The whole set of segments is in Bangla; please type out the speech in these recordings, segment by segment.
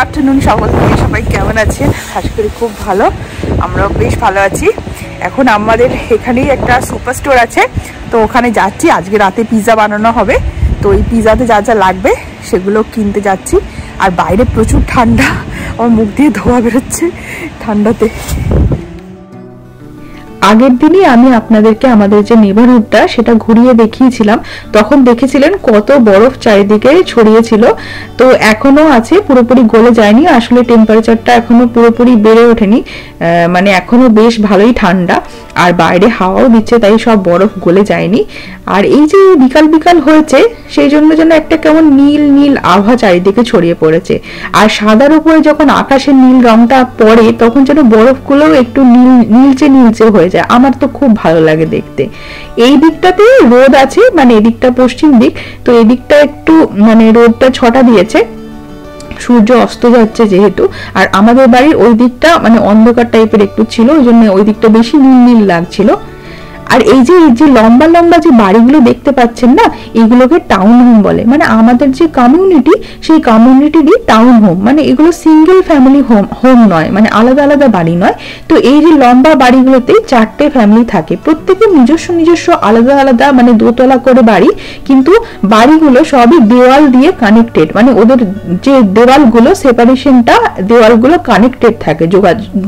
আফটারনুন সবাই কেমন আছেন? আশা করি খুব ভালো, আমরাও বেশ ভালো আছি। এখন আমাদের এখানেই একটা সুপার স্টোর আছে, তো ওখানে যাচ্ছি। আজকে রাতে পিৎজা বানানো হবে, তো এই পিৎজাতে যা যা লাগবে সেগুলো কিনতে যাচ্ছি। আর বাইরে প্রচুর ঠান্ডা, আমার মুখ দিয়ে ধোঁয়া বেরোচ্ছে ঠান্ডাতে। আগের দিনই আমি আপনাদেরকে আমাদের যে নেবারহুডটা সেটা ঘুরিয়ে দেখিয়েছিলাম, তখন দেখেছিলেন কত বরফ চারিদিকে ছড়িয়েছিল। তো এখনো আছে, পুরোপুরি গলে যায়নি, আসলে টেম্পারেচারটা এখনো পুরোপুরি বেড়ে ওঠেনি, মানে এখনো বেশ ভালোই ঠান্ডা, আর বাইরে হাওয়াও দিচ্ছে, তাই সব বরফ গলে যায়নি। আর এই যে বিকাল বিকাল হয়েছে, সেই জন্য যেন একটা কেমন নীল নীল আভা চারিদিকে ছড়িয়ে পড়েছে। আর সাদার উপরে যখন আকাশের নীল রংটা পড়ে, তখন যেন বরফগুলোও একটু নীলচে নীলচে হয়ে যায়। আমার তো খুব ভালো লাগে দেখতে। এই দিকটাতে রোদ আছে, মানে এদিকটা পশ্চিম দিক, তো এদিকটা একটু মানে রোদটা ছটা দিয়েছে, সূর্য অস্ত যাচ্ছে যেহেতু। আর আমাদের বাড়ির ওই দিকটা মানে অন্ধকার টাইপের একটু ছিল, ওই জন্য ওই দিকটা বেশি নীল নীল লাগছিল। আর এই যে লম্বা লম্বা যে বাড়িগুলো দেখতে পাচ্ছেন না, এগুলোকে টাউন হোম বলে। মানে আমাদের যে কমিউনিটি, সেই কমিউনিটিরই টাউন হোম। মানে এগুলো সিঙ্গেল ফ্যামিলি হোম নয়, মানে আলাদা আলাদা বাড়ি নয়। তো এই যে লম্বা বাড়িগুলোতে 4টে ফ্যামিলি থাকে, প্রত্যেকে নিজস্ব নিজস্ব আলাদা আলাদা, মানে দোতলা করে বাড়ি, কিন্তু বাড়িগুলো সবই দেওয়াল দিয়ে কানেক্টেড। মানে ওদের যে দেওয়ালগুলো, সেপারেশনটা দেওয়ালগুলো কানেক্টেড থাকে,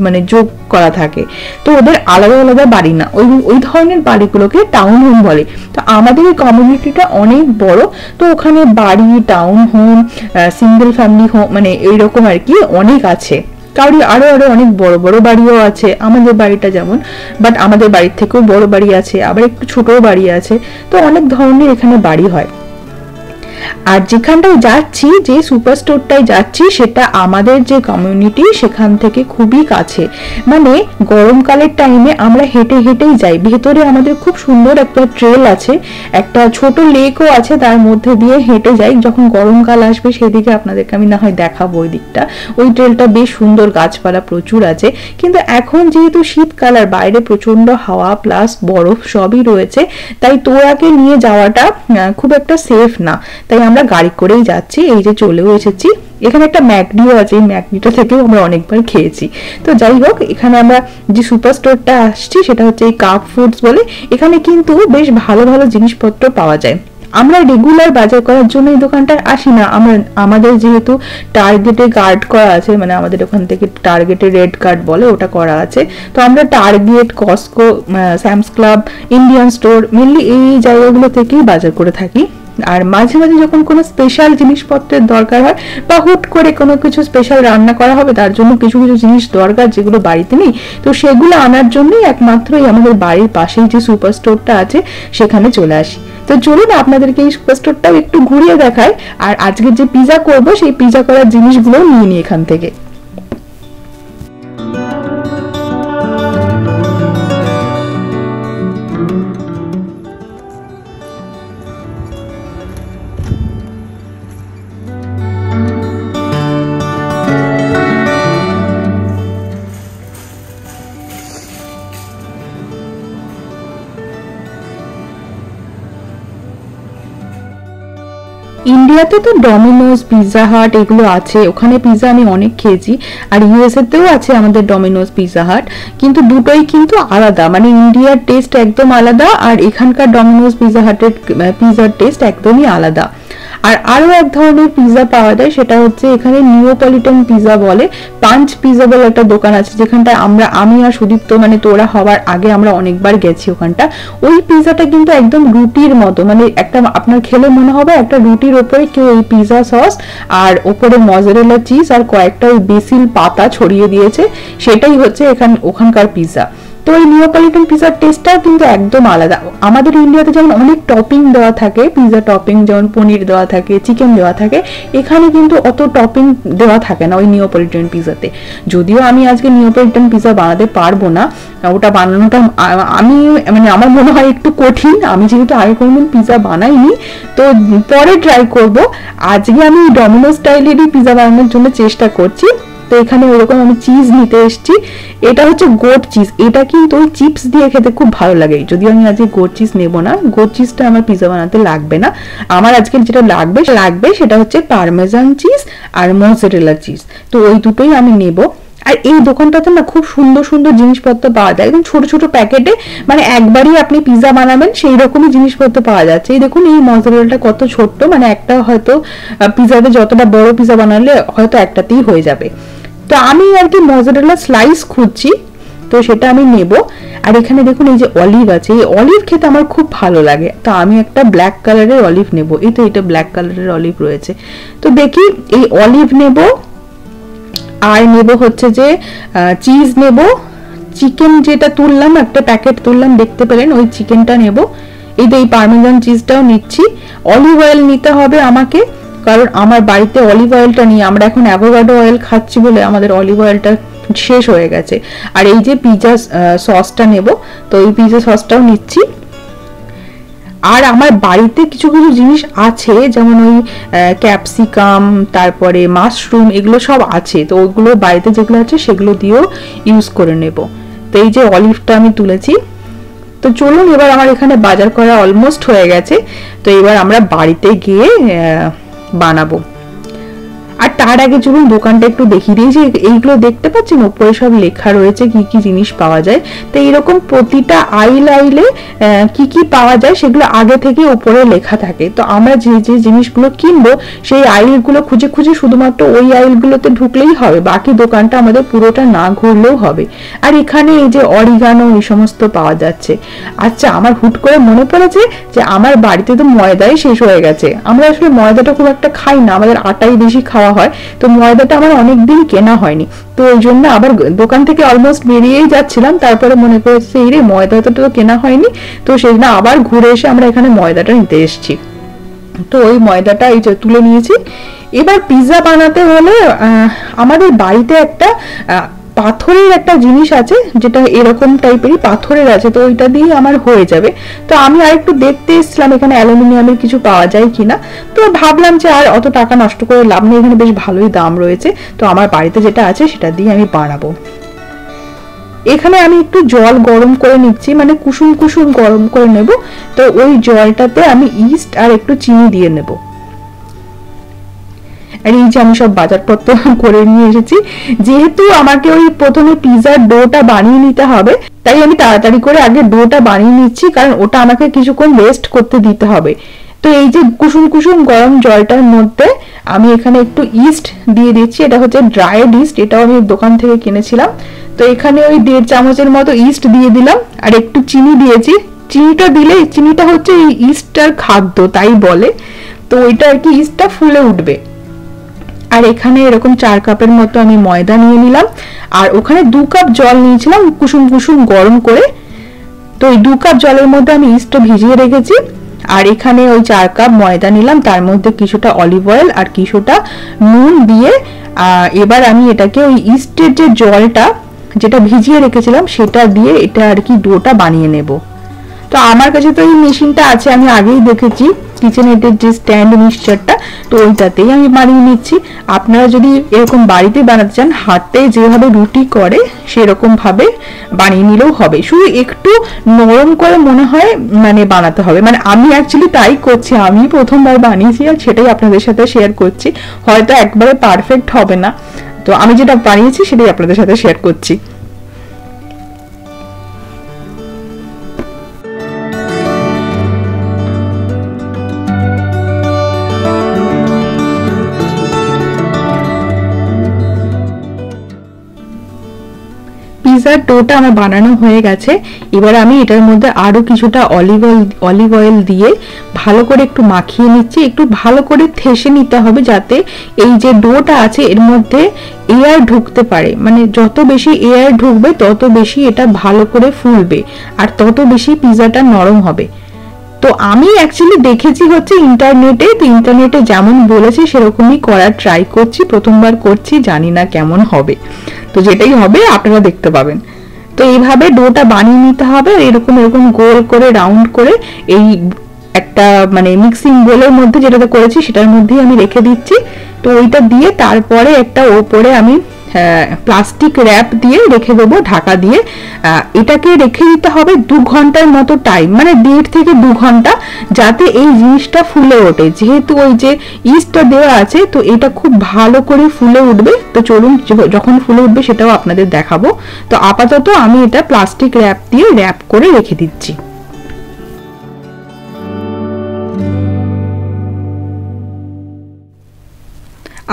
মানে যোগ করা থাকে। তো ওদের আলাদা আলাদা বাড়ি না, ওই ধরনের বাড়িগুলোকে টাউন হোম বলে। তো আমাদের এই কমিউনিটিটা অনেক বড়, তো ওখানে বাড়ি, town home, single family home, মানে এইরকম আর কি অনেক আছে। কারণ আরো আরো অনেক বড় বড় বাড়িও আছে, আমাদের বাড়িটা যেমন, বাট আমাদের বাড়ির থেকেও বড় বাড়ি আছে, আবার একটু ছোটও বাড়ি আছে। তো অনেক ধরনের এখানে বাড়ি হয়। আর যেখানটায় যাচ্ছি, যে সুপার স্টোরটায় যাচ্ছি, সেটা আমাদের যে কমিউনিটি সেখান থেকে খুবই কাছে। মানে গরমকালের টাইমে আমরা হেঁটে হেঁটেই যাই। ভেতরে আমাদের খুব সুন্দর একটা ট্রেল আছে, একটা ছোট লেকও আছে, তার মধ্যে দিয়ে হেঁটে যাই। যখন গরমকাল আসবে সেদিকে আপনাদেরকে আমি না হয় দেখাবো ওই দিকটা। ওই ট্রেলটা বেশ সুন্দর, গাছপালা প্রচুর আছে। কিন্তু এখন যেহেতু শীতকাল আর বাইরে প্রচন্ড হাওয়া প্লাস বরফ সবই রয়েছে, তাই তোরাকে নিয়ে যাওয়াটা খুব একটা সেফ না, তাই আমরা গাড়ি করেই যাচ্ছি। এই যে চলেও এসেছি, এখানে একটা ম্যাকডিও আছে, এই ম্যাকডিটা থেকেও আমরা অনেকবার খেয়েছি। তো যাই হোক, এখানে আমরা যে সুপার স্টোরটা আসছি সেটা হচ্ছে এই কাপ ফুডস বলে। এখানে কিন্তু বেশ ভালো ভালো জিনিসপত্র পাওয়া যায়। আমরা রেগুলার বাজার করার জন্য এই দোকানটায় আসি না, আমাদের যেহেতু টার্গেটে গার্ড করা আছে, মানে আমাদের ওখান থেকে টার্গেটে রেড কার্ড বলে, ওটা করা আছে। তো আমরা target, Costco, Sam's club, Indian store, mainly এই জায়গাগুলো থেকেই বাজার করে থাকি। আর মাঝে মাঝে যখন কোনো স্পেশাল জিনিসপত্রের দরকার হয়, বা হুট করে কোনো কিছু স্পেশাল রান্না করা হবে, তার জন্য কিছু কিছু জিনিস দরকার যেগুলো বাড়িতে নেই, তো সেগুলো আনার জন্যই একমাত্রই আমাদের বাড়ির পাশেই যে সুপার স্টোরটা আছে সেখানে চলে আসি। তো চলুন আপনাদেরকে এই সুপার স্টোরটাও একটু ঘুরিয়ে দেখায়। আর আজকে যে পিৎজা করব, সেই পিৎজা করার জিনিসগুলো নিয়ে নিই এখান থেকে। ইন্ডিয়াতে তো ডমিনোজ, পিৎজা হাট এগুলো আছে, ওখানে পিৎজা আমি অনেক খেয়েছি। আর ইউএসএ তেও আছে আমাদের ডমিনোজ, পিৎজা হাট, কিন্তু দুটোই কিন্তু আলাদা। মানে ইন্ডিয়ার টেস্ট একদম আলাদা, আর এখানকার ডমিনোজ, পিৎজা হাটের পিৎজার টেস্ট একদমই আলাদা। আর আরো এক ধরনের পিৎজা পাওয়া যায়, সেটা হচ্ছে এখানে নিওপলিটন পিৎজা বলে। পাঞ্চ পিৎজা বলে একটা দোকান আছে, যেখানটা আমি আর সুদীপ্ত, মানে তোরা হওয়ার আগে আমরা অনেকবার গেছি ওখানটা। ওই পিৎজাটা কিন্তু একদম রুটির মতো, মানে একটা আপনার খেলে মনে হবে একটা রুটির ওপরে কেউ এই পিৎজা সস আর ওপরে মজারেলা চিজ আর কয়েকটা ওই বেসিল পাতা ছড়িয়ে দিয়েছে, সেটাই হচ্ছে ওখানকার পিৎজা। তো এই নিওপলিটন পিৎজার টেস্টটাও কিন্তু একদম আলাদা। আমাদের ইন্ডিয়াতে যেমন অনেক টপিং দেওয়া থাকে, পিৎজা টপিং, যেমন পনির দেওয়া থাকে, চিকেন দেওয়া থাকে, এখানে কিন্তু অত টপিং দেওয়া থাকে না ওই নিওপলিটন পিৎজাতে। যদিও আমি আজকে নিওপলিটন পিৎজা বানাতে পারবো না, ওটা বানানোটা আমি মানে আমার মনে হয় একটু কঠিন। আমি যেহেতু আগে কোনোদিন পিৎজা বানাইনি, তো পরে ট্রাই করব। আজকে আমি ডমিনো স্টাইলেরই পিৎজা বানানোর জন্য চেষ্টা করছি। তো এখানে ওইরকম আমি চিজ নিতে এসেছি, এটা হচ্ছে গোট চিজ, এটা কিন্তু ওই চিপস দিয়ে খেতে খুব ভালো লাগে। যদিও আমি আজকে গোট চিজ নেবো না, গোট চিজটা আমার পিৎজা বানাতে লাগবে না, আমার আজকে যেটা লাগবে সেটা হচ্ছে পারমেজান চিজ আর মোজারেলা চিজ, তো ওই দুটোই আমি নেবো। আর এই দোকানটাতে না খুব সুন্দর সুন্দর জিনিসপত্র পাওয়া যায়, একদম ছোট ছোট প্যাকেটে, মানে একবারই আপনি পিৎজা বানাবেন সেই রকমই জিনিসপত্র পাওয়া যাচ্ছে। এই দেখুন এই মজারেলাটা কত ছোট্ট, মানে একটা হয়তো পিৎজাতে যতটা বড় পিৎজা বানালে হয়তো একটাতেই হয়ে যাবে। তো আমি আর কি মজারেলা স্লাইস খুঁজছি, তো সেটা আমি নেব। আর এখানে দেখুন এই যে অলিভ আছে, এই অলিভ খেতে আমার খুব ভালো লাগে, তো আমি একটা ব্ল্যাক কালারের অলিভ নেব। এই তো এটা ব্ল্যাক কালারের অলিভ রয়েছে, তো দেখি এই অলিভ নেব। আর নেব হচ্ছে যে চিজ নেব, চিকেন যেটা তুললাম একটা প্যাকেট তুললাম দেখতে পেলেন, ওই চিকেনটা নেব। এই তো এই পারমেজান চিজটাও নিচ্ছি। অলিভ অয়েল নিতে হবে আমাকে, কারণ আমার বাড়িতে অলিভ অয়েলটা নিয়ে আমরা এখন অ্যাভোকাডো অয়েল খাচ্ছি বলে আমাদের অলিভ অয়েলটা শেষ হয়ে গেছে। আর এই যে পিৎজা সসটা নেব, তো এই পিৎজা সসটাও নিচ্ছি। আর আমার বাড়িতে কিছু কিছু জিনিস আছে, যেমন ওই ক্যাপসিকাম, তারপরে মাশরুম, এগুলো সব আছে, তো ওইগুলো বাড়িতে যেগুলো আছে সেগুলো দিয়েও ইউজ করে নেব। তো এই যে অলিভটা আমি তুলেছি। তো চলুন এবার আমার এখানে বাজার করা অলমোস্ট হয়ে গেছে, তো এবার আমরা বাড়িতে গিয়ে বানাবো। আর তার আগে চলুন দোকানটা একটু দেখিয়ে দিই। যে এইগুলো দেখতে পাচ্ছেন উপরে সব লেখা রয়েছে কি কি জিনিস পাওয়া যায়, তো এইরকম প্রতিটা আইলে কি কি পাওয়া যায় সেগুলো আগে থেকে উপরে লেখা থাকে। তো আমরা যে যে জিনিসগুলো কিনবো সেই আইলগুলো খুঁজে খুঁজে শুধুমাত্র ওই আইলগুলোতে ঢুকলেই হবে, বাকি দোকানটা আমাদের পুরোটা না ঘুরলেও হবে। আর এখানে এই যে অরিগানো এই সমস্ত পাওয়া যাচ্ছে। আচ্ছা, আমার হুট করে মনে পড়েছে যে আমার বাড়িতে তো ময়দাই শেষ হয়ে গেছে, আমরা আসলে ময়দাটা খুব একটা খাই না, আমাদের আটাই বেশি খাওয়া হয়, তো ময়দাটা আমার অনেকদিন কেনা হয়নি, তো ওই জন্য আবার দোকান থেকে অলমোস্ট বেরিয়েই যাচ্ছিলাম, তারপরে মনে করেছে এই রে ময়দাটা তো কেনা হয়নি, তো সেই জন্য আবার ঘুরে এসে আমরা এখানে ময়দাটা নিতে এসেছি। তো ওই ময়দাটা এই যে তুলে নিয়েছি। এবার পিৎজা বানাতে হলে আমাদের বাড়িতে একটা পাথরের একটা জিনিস আছে, যেটা এরকম টাইপেরই পাথরের আছে, তো ওইটা দিয়ে আমার হয়ে যাবে। তো আমি আর একটু দেখতে এসেছিলাম এখানে অ্যালুমিনিয়ামের কিছু পাওয়া যায় কিনা, তো ভাবলাম যে আর অত টাকা নষ্ট করে লাভ নেই, এখানে বেশ ভালোই দাম রয়েছে, তো আমার বাড়িতে যেটা আছে সেটা দিয়ে আমি বানাবো। এখানে আমি একটু জল গরম করে নিচ্ছি, মানে কুসুম কুসুম গরম করে নেব। তো ওই জলটাতে আমি ইস্ট আর একটু চিনি দিয়ে নেব। আর এই যে আমি সব বাজারপত্র করে নিয়ে এসেছি, যেহেতু আমাকে ওই প্রথমে পিৎজার ডোটা বানিয়ে নিতে হবে, তাই আমি তাড়াতাড়ি করে আগে ডোটা বানিয়ে নিচ্ছি, কারণ ওটা আমাকে কিছুক্ষণ রেস্ট করতে দিতে হবে। তো এই যে কুসুম কুসুম গরম জলটার মধ্যে আমি এখানে একটু ইস্ট দিয়ে দিচ্ছি, এটা হচ্ছে ড্রাইড ইস্ট, এটাও আমি দোকান থেকে কিনেছিলাম। তো এখানে ওই 1.5 চামচের মতো ইস্ট দিয়ে দিলাম, আর একটু চিনি দিয়েছি। চিনিটা দিলে, চিনিটা হচ্ছে এই ইস্টটার খাদ্য তাই বলে, তো ওইটা আর কি ইস্টটা ফুলে উঠবে। আর এখানে এরকম 4 কাপের মতো আমি ময়দা নিয়ে নিলাম, আর ওখানে 2 কাপ জল নিয়েছিলাম কুসুম কুসুম গরম করে। তো এই 2 কাপ জলের মধ্যে আমি ইস্টটা ভিজিয়ে রেখেছি। আর এখানে ওই 4 কাপ ময়দা নিলাম, তার মধ্যে কিছুটা অলিভ অয়েল আর কিছুটা নুন দিয়ে এবার আমি এটাকে ওই ইস্টের যে জলটা যেটা ভিজিয়ে রেখেছিলাম সেটা দিয়ে এটা আর কি ডোটা বানিয়ে নেব। তো আমার কাছে তো এই মেশিনটা আছে, আমি আগেই দেখেছি কিচেনেটের যে স্ট্যান্ড মিক্সচারটা, তো ওইটাতেই আমি বানিয়ে নিচ্ছি। আপনারা যদি এরকম বাড়িতে বানাতে চান, হাতে যেভাবে রুটি করে সেরকম ভাবে বানিয়ে নিলেও হবে, শুধু একটু নরম করে মনে হয় মানে বানাতে হবে। মানে আমি অ্যাকচুয়ালি তাই করছি, আমি প্রথমবার বানিয়েছি আর সেটাই আপনাদের সাথে শেয়ার করছি, হয়তো একবারে পারফেক্ট হবে না, তো আমি যেটা বানিয়েছি সেটাই আপনাদের সাথে শেয়ার করছি। পিৎজার ডোটা আমার বানানো হয়ে গেছে। এবার আমি এটার মধ্যে আরো কিছুটা অলিভ অয়েল দিয়ে ভালো করে একটু মাখিয়ে নিচ্ছি, একটু ভালো করে ঠেসে নিতে হবে যাতে এই যে ডোটা আছে এর মধ্যে এয়ার ঢুকতে পারে, মানে যত বেশি এয়ার ঢুকবে তত বেশি এটা ভালো করে ফুলবে আর তত বেশি পিৎজাটা নরম হবে। তো আমি অ্যাকচুয়ালি দেখেছি হচ্ছে ইন্টারনেটে, তো ইন্টারনেটে যেমন বলেছে সেরকমই করার ট্রাই করছি, প্রথমবার করছি, জানি না কেমন হবে, তো যেটাই হবে আপনারা দেখতে পাবেন। তো এইভাবে ডোটা বানিয়ে নিতে হবে, এরকম এরকম গোল করে রাউন্ড করে এই একটা মানে মিক্সিং বোলের মধ্যে যেটাতে করেছি সেটার মধ্যেই আমি রেখে দিচ্ছি। তো ওইটা দিয়ে তারপরে একটা ওপরে আমি প্লাস্টিক র্যাপ দিয়ে রেখে দেবো ঢাকা দিয়ে। এটাকে রেখে দিতে হবে 2 ঘন্টার মতো টাইম, মানে 1.5 থেকে 2 ঘন্টা, যাতে এই জিনিসটা ফুলে ওঠে। যেহেতু ওই যে ইস্টটা দেওয়া আছে, তো এটা খুব ভালো করে ফুলে উঠবে। তো চলুন যখন ফুলে উঠবে সেটাও আপনাদের দেখাবো। তো আপাতত আমি এটা প্লাস্টিক র্যাপ দিয়ে র্যাপ করে রেখে দিচ্ছি।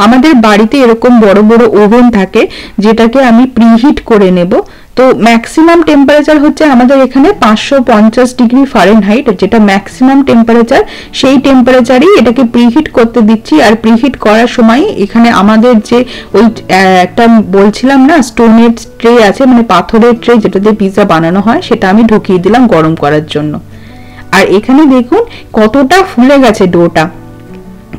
আমাদের বাড়িতে এরকম বড় বড় ওভেন থাকে, যেটাকে আমি প্রিহিট করে নেব। তো ম্যাক্সিমাম টেম্পারেচার হচ্ছে আমাদের এখানে 550 ডিগ্রি ফারেনহাইট, যেটা ম্যাক্সিমাম টেম্পারেচার। সেই টেম্পারেচারই এটাকে প্রিহিট করতে দিচ্ছি। আর প্রিহিট করার সময় এখানে আমাদের যে ওই একটা বলছিলাম না স্টোনের ট্রে আছে, মানে পাথরের ট্রে যেটা দিয়ে পিৎজা বানানো হয়, সেটা আমি ঢুকিয়ে দিলাম গরম করার জন্য। আর এখানে দেখুন কতটা ফুলে গেছে ডোটা।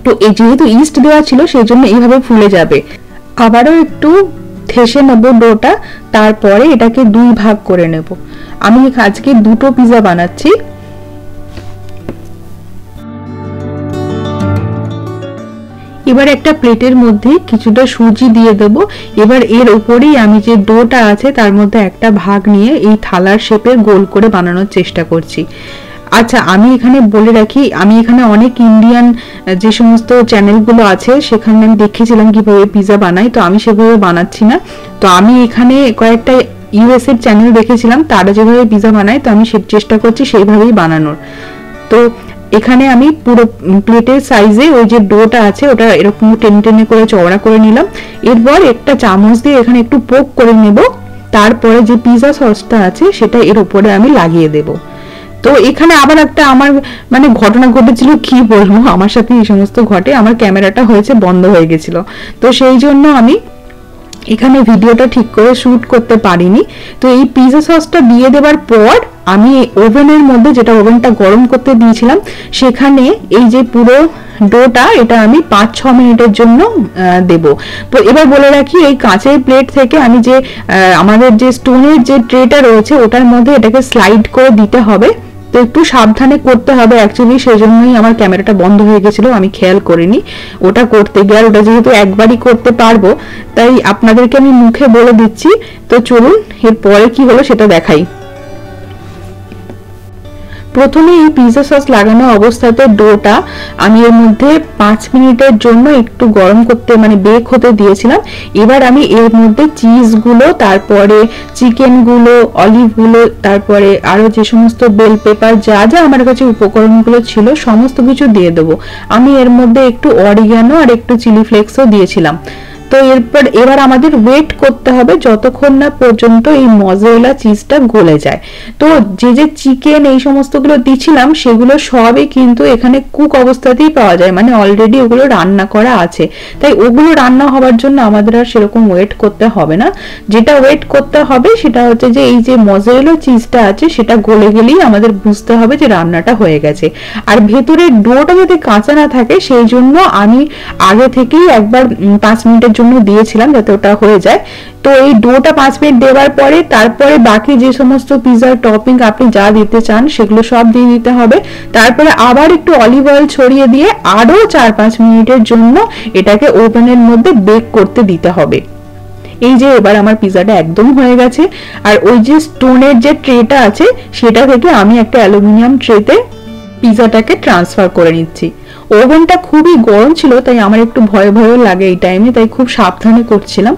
তো এই যেহেতু ইস্ট দেওয়া ছিল সেই জন্য এইভাবে ফুলে যাবে। আবারও একটু ঠেসে নেব ডোটা, তারপরে এটাকে 2 ভাগ করে নেব। আমি আজকে 2টো পিৎজা বানাচ্ছি। এবার একটা প্লেটের মধ্যে কিছুটা সুজি দিয়ে দেব। এবার এর উপরেই আমি যে ডোটা আছে তার মধ্যে একটা ভাগ নিয়ে এই থালার শেপের গোল করে বানানোর চেষ্টা করছি। আচ্ছা, আমি এখানে বলে রাখি, আমি এখানে অনেক ইন্ডিয়ান যে সমস্ত চ্যানেলগুলো আছে সেখানে আমি দেখেছিলাম কিভাবে পিৎজা বানাই, তো আমি সেভাবে বানাচ্ছি না। তো আমি এখানে কয়েকটা ইউএস এর চ্যানেল দেখেছিলাম, তারা যেভাবে পিৎজা বানায়, তো আমি চেষ্টা করছি সেইভাবেই বানানোর। তো এখানে আমি পুরো প্লেটের সাইজে ওই যে ডোটা আছে ওটা এরকম টেনে টেনে করে চওড়া করে নিলাম। এরপর একটা চামচ দিয়ে এখানে একটু পোক করে নেব। তারপরে যে পিৎজা সসটা আছে সেটা এর উপরে আমি লাগিয়ে দেবো। তো এখানে আবার একটা আমার মানে ঘটনা ঘটেছিল, কি বলবো, আমার সাথে এই সমস্ত ঘটে। আমার ক্যামেরাটা হয়েছে বন্ধ হয়ে গেছিল, তো সেই জন্য আমি এখানে ভিডিওটা ঠিক করে শুট করতে পারিনি। তো এই পিৎজা সসটা দিয়ে দেওয়ার পর আমি ওভেনের মধ্যে, যেটা ওভেনটা গরম করতে দিয়েছিলাম, সেখানে এই যে পুরো ডোটা এটা আমি 5-6 মিনিটের জন্য দেব। তো এবার বলে রাখি, এই কাঁচের প্লেট থেকে আমি যে আমাদের যে স্টোনের যে ট্রেটা রয়েছে ওটার মধ্যে এটাকে স্লাইড করে দিতে হবে। তো একটু সাবধানে করতে হবে, অ্যাকচুয়ালি সেই জন্যই আমার ক্যামেরাটা বন্ধ হয়ে গেছিল, আমি খেয়াল করিনি ওটা করতে গিয়ে। আর ওটা যেহেতু একবারই করতে পারবো, তাই আপনাদেরকে আমি মুখে বলে দিচ্ছি। তো চলুন এরপরে কি হলো সেটা দেখাই। প্রথমে এই পিৎজা সস লাগানো অবস্থাতে ডোটা আমি এর মধ্যে 5 মিনিটের জন্য একটু গরম করতে, মানে বেক হতে দিয়েছিলাম। এবার আমি এর মধ্যে চিজগুলো, তারপরে চিকেনগুলো, অলিভগুলো, তারপরে আরো যে সমস্ত বেল পেপার, যা যা আমার কাছে উপকরণগুলো ছিল সমস্ত কিছু দিয়ে দেবো। আমি এর মধ্যে একটু অরিগানো আর একটু চিলি ফ্লেক্সও দিয়েছিলাম। তো এবার আমাদের ওয়েট করতে হবে যতক্ষণ না পর্যন্ত এই মজারেলা চিজটা গলে যায়। তো যে চিকেন এই সমস্তগুলো দিছিলাম সেগুলো সবই কিন্তু এখানে কুক অবস্থাতেই পাওয়া যায়, মানে অলরেডি ওগুলো রান্না করা আছে। তাই ওগুলো রান্না হওয়ার জন্য আমাদের আর সেরকম ওয়েট করতে হবে না। যেটা ওয়েট করতে হবে সেটা হচ্ছে যে এই যে মজারেলা চিজটা আছে সেটা গলে গেলেই আমাদের বুঝতে হবে যে রান্নাটা হয়ে গেছে। আর ভেতরের ডোটা যাতে কাঁচা না থাকে সেই জন্য আমি আগে থেকেই একবার 5 মিনিটের জন্য দিয়েছিলাম যাতে ওটা হয়ে যায়। তো এই ডোটা 5 মিনিট দেওয়ার পরে তারপরে বাকি যে সমস্ত পিৎজার টপিং আপনি যা দিতে চান সেগুলো সব দিয়ে দিতে হবে। তারপরে আবার একটু অলিভ অয়েল ছড়িয়ে দিয়ে আরো 4-5 মিনিটের জন্য এটাকে ওভেনের মধ্যে বেক করতে দিতে হবে। এই যে এবার আমার পিৎজাটা একদম হয়ে গেছে। আর ওই যে স্টোনের যে ট্রেটা আছে সেটা থেকে আমি একটা অ্যালুমিনিয়াম ট্রেতে পিৎজাটাকে ট্রান্সফার করে নিচ্ছি। ওভেনটা খুবই গরম ছিল, তাই আমার একটু ভয় ভয়ও লাগে এই টাইমে, তাই খুব সাবধানে করছিলাম।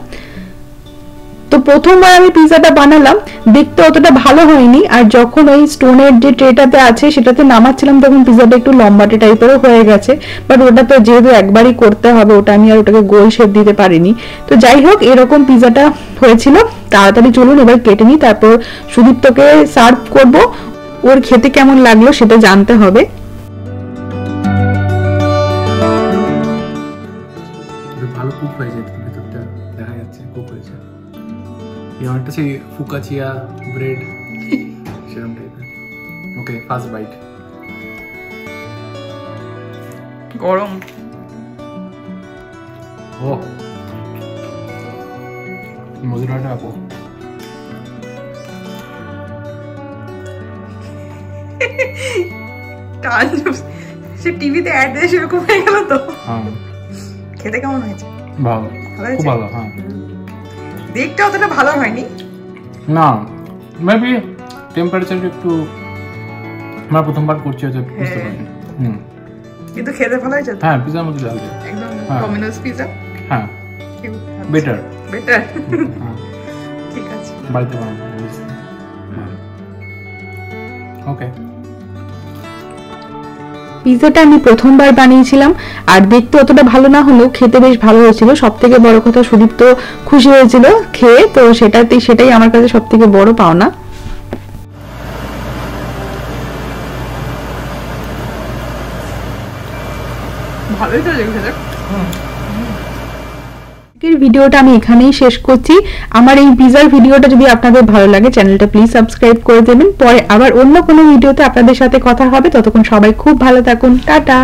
তো প্রথমবার আমি পিৎজাটা বানালাম, দেখতে অতটা ভালো হয়নি। আর যখন ওই স্টোনের যে ট্রেটাতে আছে সেটাতে নামাচ্ছিলাম তখন পিৎজাটা একটু লম্বাটে টাইপেরও হয়ে গেছে। বাট ওটা তো যেহেতু একবারই করতে হবে, ওটা আমি আর ওটাকে গোল শেপ দিতে পারিনি। তো যাই হোক, এরকম পিৎজাটা হয়েছিল। তাড়াতাড়ি চলুন এবার কেটে নিই, তারপর সুদীপ্তকে সার্ভ করব। ওর খেতে কেমন লাগলো সেটা জানতে হবে। ভালো কুক হয়েছে, ভিতরটা দেখা যাচ্ছে কুক হয়েছে। অনেকটা সেই ফুকাচিয়া ব্রেড সেরকম টাইপের। ওকে, ফার্স্ট বাইট। গরম। ও মধুরাটা আপু সে টিভিতে অ্যাড দিয়ে সেরকম হয়ে গেল তো। হ্যাঁ, খেতে কেমন হয়েছে? ভালো, খুব ভালো। হ্যাঁ, দেখতে অতটা ভালো হয়নি না, মেবি টেম্পারেচার একটু, আমরা প্রথমবার করছি হয়তো বুঝতে পারিনি। কিন্তু খেতে ভালো হয়েছে। হ্যাঁ, পিজার মধ্যে ডাল দিয়ে একদম ডমিনোস পিজা। হ্যাঁ, বেটার। ঠিক আছে, বাড়িতে বানাবো। ওকে, পিজাটা আমি প্রথমবার বানিয়েছিলাম, আর দেখতে অতটা ভালো না হলেও খেতে বেশ ভালো হয়েছিল। সব থেকে বড় কথা সুদীপ্ত খুশি হয়েছিল খেয়ে, তো সেটাই আমার কাছে সব থেকে বড় পাওনা। ভালোই তো লেগেছে। ভিডিওটা আমি এখানেই শেষ করছি। আমার এই পিজার ভিডিওটা যদি আপনাদের ভালো লাগে, চ্যানেলটা প্লিজ সাবস্ক্রাইব করে দেবেন। পরে আবার অন্য কোনো ভিডিওতে আপনাদের সাথে কথা হবে। ততক্ষণ সবাই খুব ভালো থাকুন, টাটা।